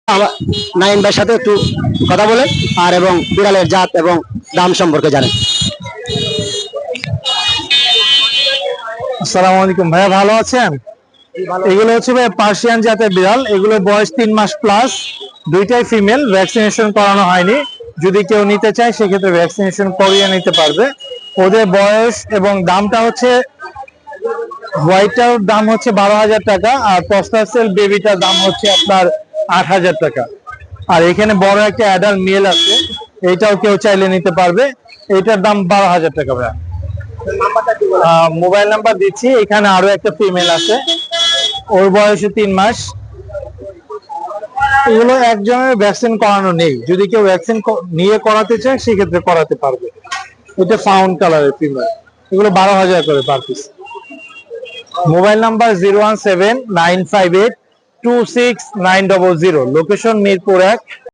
নাইম ভাইয়ের সাথে একটু কথা বলে আর এবং বিড়ালের জাত এবং দাম সম্পর্কে জানেন। আসসালামু আলাইকুম ভাইয়া, ভালো আছেন? এগুলো হচ্ছে ভাই পার্সিয়ান জাতের বিড়াল। এগুলো বয়স 3 মাস প্লাস, দুইটাই ফিমেল, ভ্যাকসিনেশন করানো হয়নি। যদি কেউ নিতে চায় সেক্ষেত্রে ভ্যাকসিনেশন করিয়ে নিতে পারবে। ওদের বয়স এবং দামটা হচ্ছে, হোয়াইটটার দাম হচ্ছে 12,000 টাকা, আর পস্টারসেল বেবিটার দাম হচ্ছে আপনার 8,000 টাকা। আর এখানে বড় একটা অ্যাডাল্ট মেল আছে, এইটাও কেউ চাইলে নিতে পারবে। এটার দাম 12,000 টাকা ভাইয়া। মোবাইল নাম্বার দিচ্ছি। এখানে আরো একটা ফিমেল আছে, ওর বয়সে 3 মাস। এগুলো একজনের ভ্যাকসিন করানো নেই, যদি কেউ ভ্যাকসিন নিয়ে করাতে চায় সেক্ষেত্রে করাতে পারবে। এটা ফাউন্ড কালারের ফিমেল। এগুলো 12,000 করে per piece. Mobile number 01795826900, location Mirpur 1।